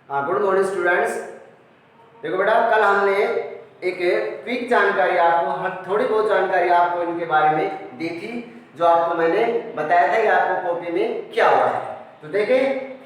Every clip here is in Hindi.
हाँ, गुड मॉर्निंग स्टूडेंट्स। देखो बेटा, कल हमने एक क्विक जानकारी आपको, थोड़ी बहुत जानकारी आपको इनके बारे में दी थी, जो आपको मैंने बताया था कि आपको कॉपी में क्या हुआ है। तो देखें,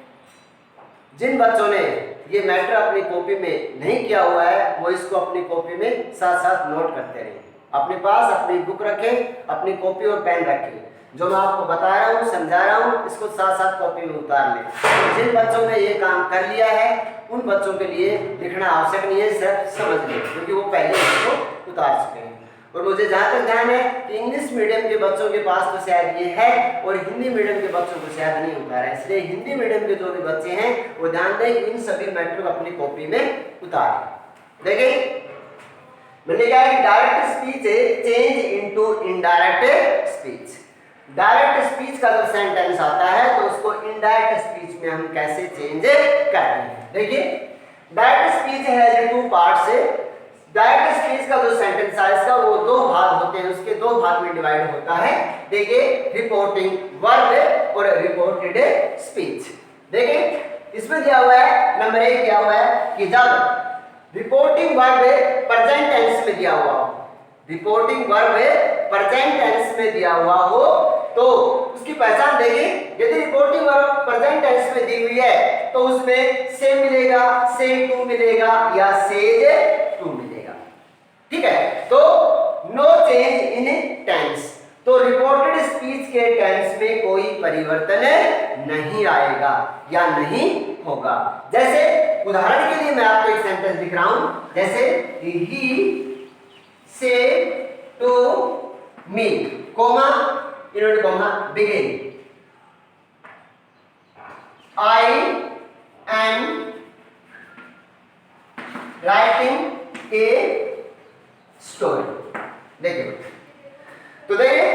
जिन बच्चों ने ये मैटर अपनी कॉपी में नहीं किया हुआ है वो इसको अपनी कॉपी में साथ साथ नोट करते रहें। अपने पास अपनी बुक रखें, अपनी कॉपी और पेन रखें। जो मैं आपको बता रहा हूँ, समझा रहा हूँ, इसको साथ साथ कॉपी में उतार लें। तो जिन बच्चों ने ये काम कर लिया है उन बच्चों के लिए लिखना आवश्यक नहीं है, सिर्फ समझ लें, क्योंकि वो पहले इसको उतार चुके हैं। और मुझे जहाँ तक ध्यान है कि इंग्लिश मीडियम के बच्चों के पास तो शायद ये है और हिंदी मीडियम के बच्चों को शायद नहीं उतारा है। इसलिए हिंदी मीडियम के जो भी बच्चे हैं वो ध्यान दें कि इन सभी मैटर को अपनी कॉपी में उतारें। देखिए, मैंने कहा कि direct speech change into indirect speech. Direct speech का जब सेंटेंस आता है तो उसको इनडायरेक्ट स्पीच में हम कैसे चेंज करते हैं। देखिए, डायरेक्ट स्पीच है टू पार्ट्स। डायरेक्ट स्पीच का जो सेंटेंस है इसका वो दो भाग होते हैं, उसके दो भाग में डिवाइड होता है। देखिए, रिपोर्टिंग वर्ब और रिपोर्टेड स्पीच। देखिए, इसमें दिया हुआ है नंबर 1 दिया हुआ है कि जब रिपोर्टिंग वर्ब प्रेजेंट टेंस में दिया हुआ हो, रिपोर्टिंग वर्ब प्रेजेंट टेंस में दिया हुआ हो तो उसकी पहचान देखिए। यदि रिपोर्टिंग वर्ब प्रेजेंट टेंस में दी हुई है तो उसमें से मिलेगा, से टू मिलेगा या सेज टू मिलेगा। ठीक है, तो नो चेंज इन टेंस, तो रिपोर्टेड स्पीच के टेंस में कोई परिवर्तन नहीं आएगा या नहीं होगा। जैसे उदाहरण के लिए मैं आपको एक सेंटेंस लिख रहा हूं, जैसे ही से टू मी, कोमा, इन्होंने comma, begin, I am writing a story। देखिए, तो देखिए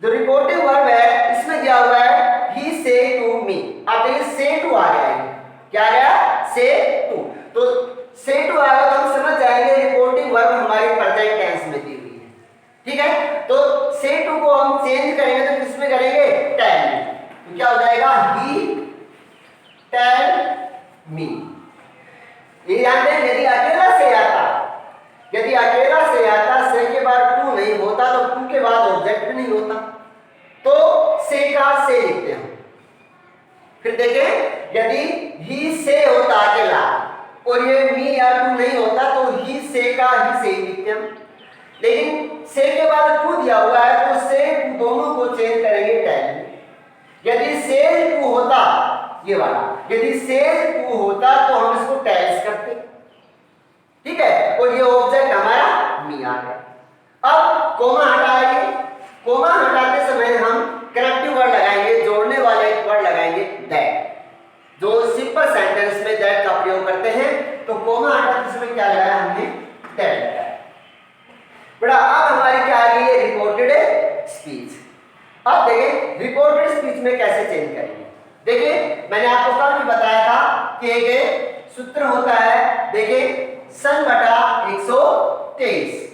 जो रिपोर्टिव वर्ब है इसमें दिया हुआ है he say to me। अब देखिए say to आ गया है, क्या आ गया, say to। तो say to आएगा तो हम समझ जाएंगे रिपोर्टिव वर्ब हमारी प्रेजेंट टेंस में दी हुई है। ठीक है, तो say to को हम चेंज करेंगे तो किसमें करेंगे, tell me। तो क्या हो जाएगा, he tell me। ये ध्यान दें, यदि अकेला से आता, यदि अकेला से आता, से के बाद टू नहीं होता तो टू के बाद ऑब्जेक्ट भी नहीं होता, तो से का से लिखते हैं। फिर देखें, यदि ही से होता अकेला और ये मी या टू नहीं होता तो ही से का ही से लिखते हैं। लेकिन से के बाद टू दिया हुआ है तो से टू दोनों को चेंज करेंगे टेल। यदि से टू होता, ये वाला, यदि से टू होता तो हम इसको टेल्स करते। ठीक है, और ये ऑब्जेक्ट हमारा मी आ गया। अब कोमा हटाएंगे, कोमा हटाते समय हम कनेक्टिव वर्ड लगाएंगे, जोड़ने वाले वर्ड लगाएंगे दैट, जो सिंपल सेंटेंस में दैट का प्रयोग करते हैं। तो कोमा हटाते समय क्या लगाया हमने, दैट लगाया। बड़ा, अब हमारी क्या आ गई है, रिपोर्टेड स्पीच। अब देखिए रिपोर्टेड स्पीच में कैसे चेंज करेंगे। देखिए, मैंने आपको कल भी बताया था कि एक सूत्र होता है, देखिए सन बटा 123।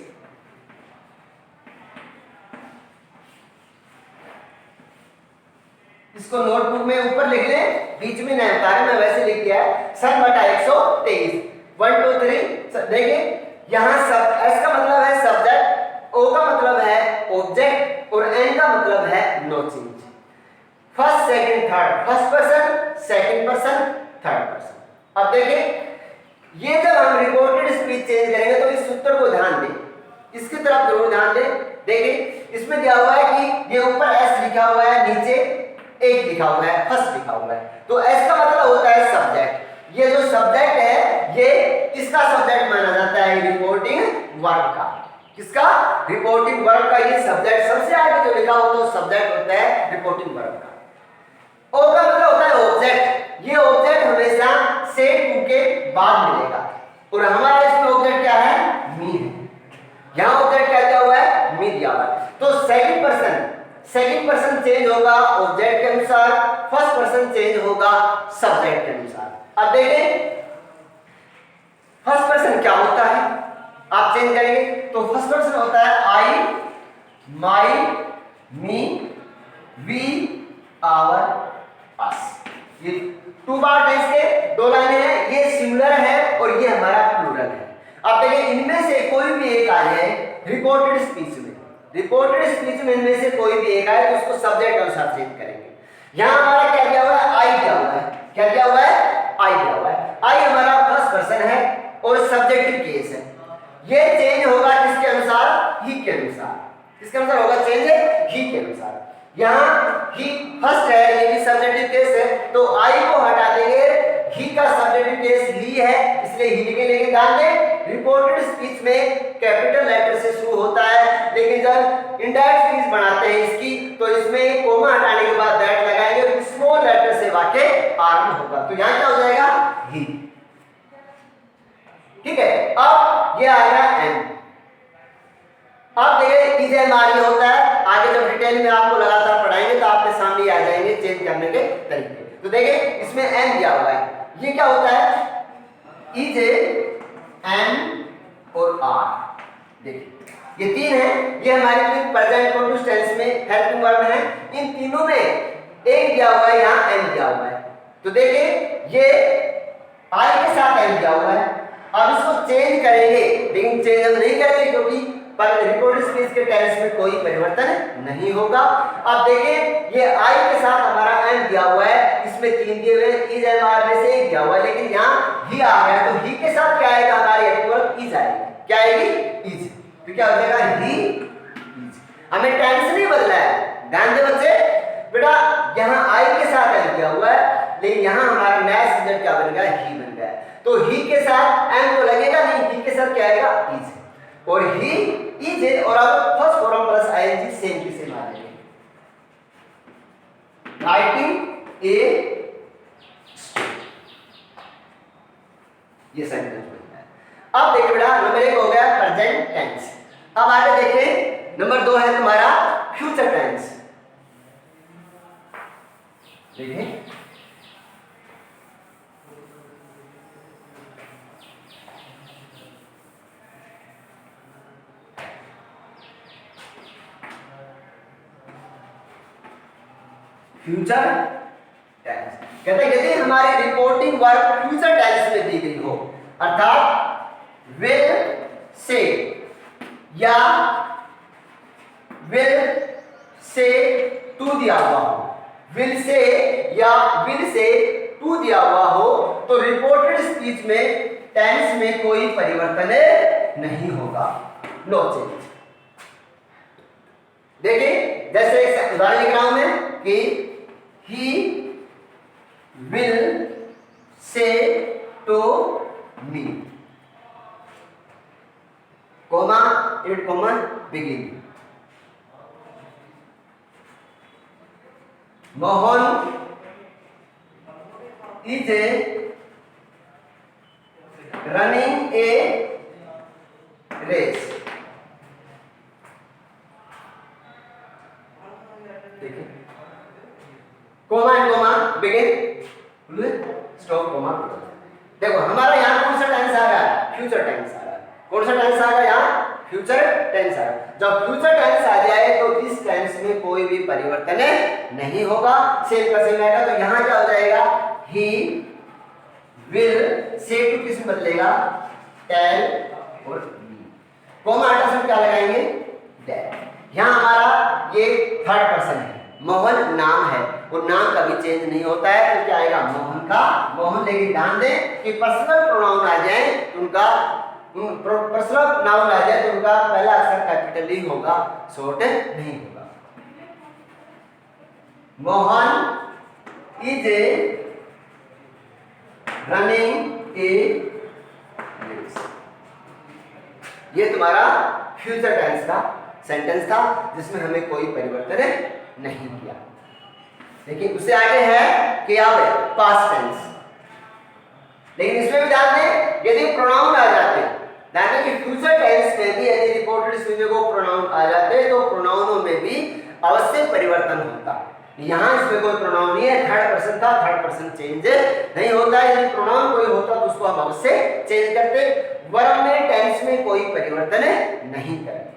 इसको नोटबुक में ऊपर लिख ले, बीच में नहीं होता है, मैं वैसे लिख दिया है सन बटा 123। 1 2 3। देखिए यहां सब, एस का मतलब है सब्जेक्ट, ओ का मतलब है ऑब्जेक्ट और एन का मतलब है no change. First second third, first person, second person, third person. अब देखिए, ये जब हम रिपोर्टेड स्पीच चेंज करेंगे तो इस सूत्र को ध्यान दें, इसकी तरफ जरूर ध्यान दें। देखिए, इसमें दिया हुआ है कि ये ऊपर एस लिखा हुआ है, नीचे एक लिखा हुआ है, फर्स्ट लिखा हुआ है, तो एस का मतलब होता है सब्जेक्ट। ये जो सब्जेक्ट है ये इसका सब्जेक्ट माना जाता है रिपोर्टिंग वर्ब का। किसका, रिपोर्टिंग वर्ब का ये सब्जेक्ट, सबसे आगे जो लिखा हो तो सब्जेक्ट होता है रिपोर्टिंग वर्ब का। ओ का मतलब होता है ऑब्जेक्ट, ये ऑब्जेक्ट हमेशा से टू के बाद मिलेगा और हमारा इसमें ऑब्जेक्ट क्या है, मी है। यहां ऑब्जेक्ट क्या दिया हुआ है, मी दिया हुआ है। तो सेकंड पर्सन चेंज होगा ऑब्जेक्ट के अनुसार, फर्स्ट पर्सन चेंज होगा सब्जेक्ट के अनुसार। अब देखें फर्स्ट पर्सन क्या होता है, आप चेंज करेंगे तो फर्स्ट पर्सन होता है आई, माई, मी, वी, आवर, अस। ये टू पार्ट टेंस के दो लाइनें हैं, ये सिंगुलर है और ये हमारा प्लूरल है। अब देखिए इनमें से कोई भी एक आ जाए रिपोर्टेड स्पीच में, रिपोर्टेड स्पीच में इनमें से कोई भी एक आए तो उसको सब्जेक्ट अनुसार चेंज करेंगे। यहां हमारा क्या दिया हुआ है, आई दिया हुआ है। क्या दिया हुआ है, आई दिया हुआ है। आई हमारा फर्स्ट पर्सन है और सब्जेक्टिव केस है। ये चेंज होगा किसके अनुसार, ही के अनुसार। किसके अनुसार होगा चेंज, ही के अनुसार। यहाँ ही फर्स्ट है, ये भी सब्जेक्टिव केस है, तो आई को हटा देंगे, ही का सब्जेक्टिव केस ही है इसलिए ही लिखेंगे। लेकिन ध्यान दें रिपोर्टेड स्पीच में कैपिटल लेटर से शुरू होता है, लेकिन जब इनडायरेक्ट स्पीच बनाते हैं इसकी तो इसमें कोमा हटाने के बाद दैट लगाएंगे तो स्मॉल लेटर से वाक्य आरंभ होगा। तो यहाँ क्या हो जाएगा, ही। ठीक है, अब ये आएगा एम। अब देखिए इज एम आर ये होता है, आगे जब डिटेल में आपको लगातार पढ़ाएंगे तो आपके सामने आ जाएंगे चेंज करने के तरीके। तो देखिए इसमें एम दिया हुआ है, ये क्या होता है, इज एम और आर। देखिए ये तीन है, ये हमारे प्रेजेंट कंटीन्यूअस टेंस में हेल्पिंग वर्ब है। इन तीनों में एक दिया हुआ है, यहाँ एम दिया हुआ है। तो देखिए ये आई के साथ एम दिया हुआ है। अब इसको चेंज करेंगे, लेकिन चेंज हम नहीं करेंगे क्योंकि पर रिपोर्टेड स्पीच के टेंस में कोई परिवर्तन नहीं होगा। अब देखिए ये आई के साथ हमारा एम दिया हुआ है, इसमें तीन दिए हुए इज एम आर में से एक दिया हुआ है, लेकिन यहाँ ही आ गया तो ही के साथ क्या आएगा, हमारी एक्टिव इज आएगी। क्या आएगी, इज। तो क्या हो जाएगा, ही इज। हमें टेंस नहीं बदला है, ध्यान दे बच्चे। बेटा यहाँ आई के साथ एम दिया हुआ है, लेकिन यहाँ हमारा नया सब्जेक्ट क्या बन गया, ही बन गया। तो ही के साथ एम तो लगेगा नहीं, ही के साथ क्या आएगा, इज। और ही इज और अब first form plus ING same की सेम आ जाएगी। राइटिंग ए ये सेंटेंस बनता है। अब देखिए बेटा नंबर 1 हो गया प्रेजेंट टेंस। अब आगे देखिए नंबर 2 है तुम्हारा फ्यूचर टेंस। देखिए फ्यूचर टेंस कहते हैं यदि हमारी रिपोर्टिंग वर्ब फ्यूचर टेंस में दी गई हो, अर्थात विल से या विल से टू दिया हुआ हो, विल से या विल से टू दिया हुआ हो तो रिपोर्टेड स्पीच में टेंस में कोई परिवर्तन नहीं होगा, नो चेंज। देखिए जैसे एक उदाहरण लिख रहा हूं मैं कि he will say to me, comma it comma begin. Mohan is running a race. Comma and comma begin stop comma. देखो हमारा यहाँ कौन सा टेंस आ रहा है, फ्यूचर टेंस आ रहा है। कौन सा टेंस आ रहा है, यहाँ फ्यूचर टेंस आ रहा है। जब फ्यूचर टेंस आ जाए तो इस टेंस में कोई भी परिवर्तन नहीं होगा, सेम का सेम रहेगा। तो यहाँ क्या हो जाएगा, ही विल से टू किस में बदलेगा, टेल और बी। कोमा हटा सब क्या लगाएंगे, दैट। यहाँ हमारा ये थर्ड पर्सन है, मोहन नाम है और नाम कभी चेंज नहीं होता है, तो क्या आएगा मोहन का मोहन। लेकिन ध्यान दें कि पर्सनल प्रोनाउन आ जाए तो उनका पर्सनल नाउन आ जाए तो उनका पहला अक्षर कैपिटल ही होगा, शॉर्ट नहीं होगा। Mohan is running a race. ये तुम्हारा फ्यूचर टेंस का सेंटेंस था जिसमें हमें कोई परिवर्तन नहीं किया। लेकिन उससे आगे है कि अब पास्ट टेंस। लेकिन इसमें भी ध्यान दें यदि प्रोनाउन आ जाते, ध्यान दें कि फ्यूचर टेंस में भी यदि रिपोर्टेड स्पीच में को प्रोनाउन आ जाते तो प्रोनाउनों में भी अवश्य परिवर्तन होता। यहाँ इसमें कोई प्रोनाउन नहीं है, थर्ड पर्सन था, थर्ड पर्सन चेंज नहीं होता है। यदि प्रोनाउन कोई होता तो उसको हम अवश्य चेंज करते। वर्ब में टेंस में कोई परिवर्तन नहीं करते।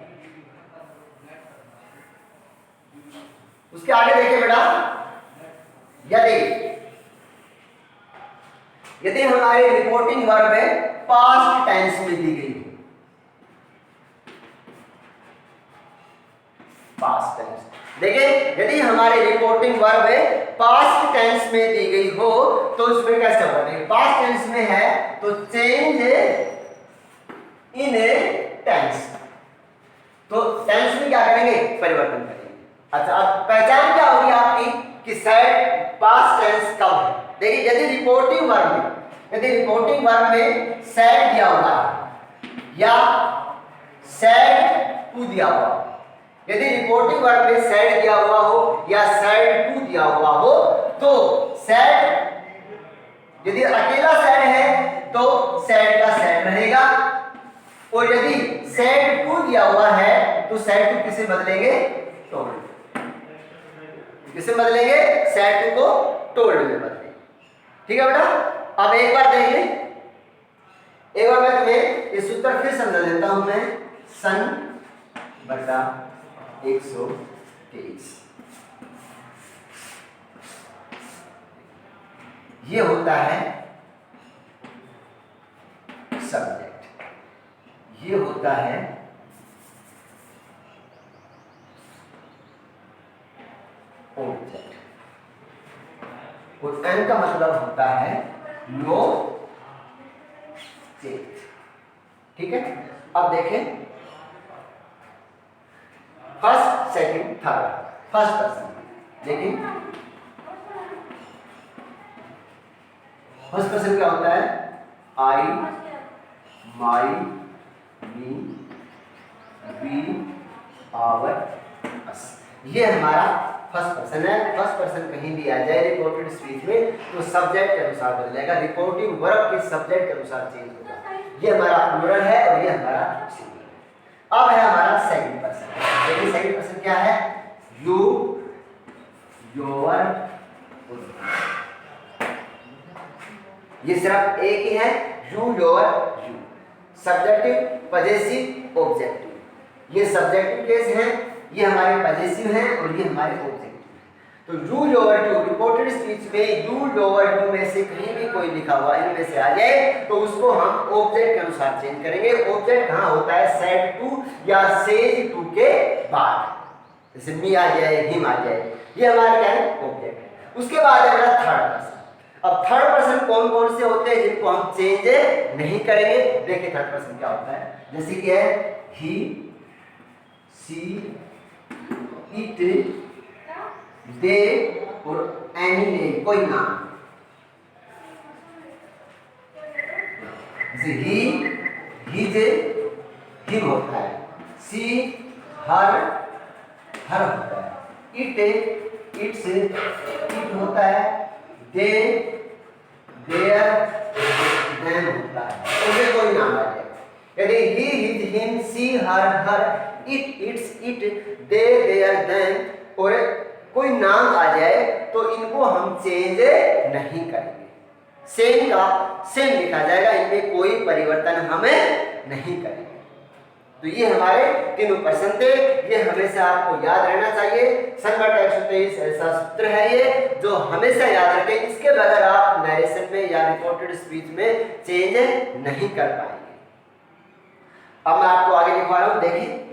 उसके आगे देखिए बेटा, यदि यदि हमारी रिपोर्टिंग वर्ब है पास्ट टेंस में दी गई हो, पास्ट टेंस, देखिए यदि हमारी रिपोर्टिंग वर्ब है पास्ट टेंस में दी गई हो तो उसमें कैसे होगा, देखिए पास्ट टेंस में है तो चेंज इन ए टेंस, तो टेंस में क्या करेंगे, परिवर्तन करेंगे। अच्छा अब पहचान क्या होगी आपकी कि सैड पास्ट टेंस कब है, देखिए यदि रिपोर्टिंग वर्ब में सैड दिया हुआ है या सैड टू दिया हुआ, यदि रिपोर्टिंग वर्ब में सैड दिया हुआ हो या सैड टू दिया हुआ हो तो सैड, यदि अकेला सैड है तो सैड का सैड रहेगा, और यदि सैड टू दिया हुआ है तो सैड टू किसे बदलेंगे, टोल्ड, किसे बदलेंगे, सैड टू को टोल्ड में बदलेंगे। ठीक है बेटा, अब एक बार देख ले, एक बार मैं तुम्हें इस सूत्र फिर समझा देता हूं मैं, सन बटा 123 ये होता है सब्जेक्ट, ये होता है ऑब्जेक्ट, और एन का मतलब होता है नो चेंज। ठीक है, अब देखें first second third, first person, देखिए फर्स्ट पर्सन क्या होता है, आई, माई, मी, वी, आवर, अस, ये हमारा फर्स्ट पर्सन है। फर्स्ट पर्सन कहीं भी आ जाए रिपोर्टेड स्पीच में तो सब्जेक्ट के अनुसार बदल जाएगा, रिपोर्टिंग वर्ब के सब्जेक्ट के अनुसार चेंज होगा। ये हमारा प्लूरल है और ये हमारा सिंगुलर है। अब है हमारा सेकंड पर्सन, देखिए सेकंड पर्सन क्या है, यू, योर, ये सिर्फ एक ही है, you, your, you, subjective, possessive, objective, ये सब्जेक्टिव केस है, ये हमारे पजेसिव हैं और ये हमारे ऑब्जेक्टिव। तो you, your, you, reported speech में यू, योर, यू में से कहीं भी कोई लिखा हुआ इनमें से आ जाए तो उसको हम ऑब्जेक्ट के अनुसार चेंज करेंगे। ऑब्जेक्ट कहाँ होता है, सेड टू या सेज टू के बाद, जैसे मी आ जाए, हिम आ जाए, ये हमारा क्या है, ऑब्जेक्ट है। उसके बाद है हमारा थर्ड पर्सन। अब थर्ड पर्सन कौन कौन से होते हैं जिनको हम चेंज नहीं करेंगे, देखिए थर्ड पर्सन क्या होता है, जैसे कि है ही, सी, इट, दे और एनी नेम, कोई नाम, जैसे ही, हिज, हिम होता है, सी, हर, हर होता है, इट, इट्स, इट होता है, दे, देयर, देम होता है, उसे कोई नाम आ जाए। यदि he, his, him, she, her, it, its, it, they, their, them और कोई नाम आ जाए तो इनको हम चेंज नहीं करेंगे, सेम का सेम लिखा जाएगा, इनमें कोई परिवर्तन हमें नहीं करेंगे। तो ये हमारे तीनों पर्सन थे, ये हमेशा आपको याद रहना चाहिए। सन बटा 123 ऐसा सूत्र है ये जो हमेशा याद रखें, इसके बगैर आप नरेशन में या रिपोर्टेड स्पीच में चेंज नहीं कर पाएंगे। अब मैं आपको आगे लिखवा रहा हूं, देखिए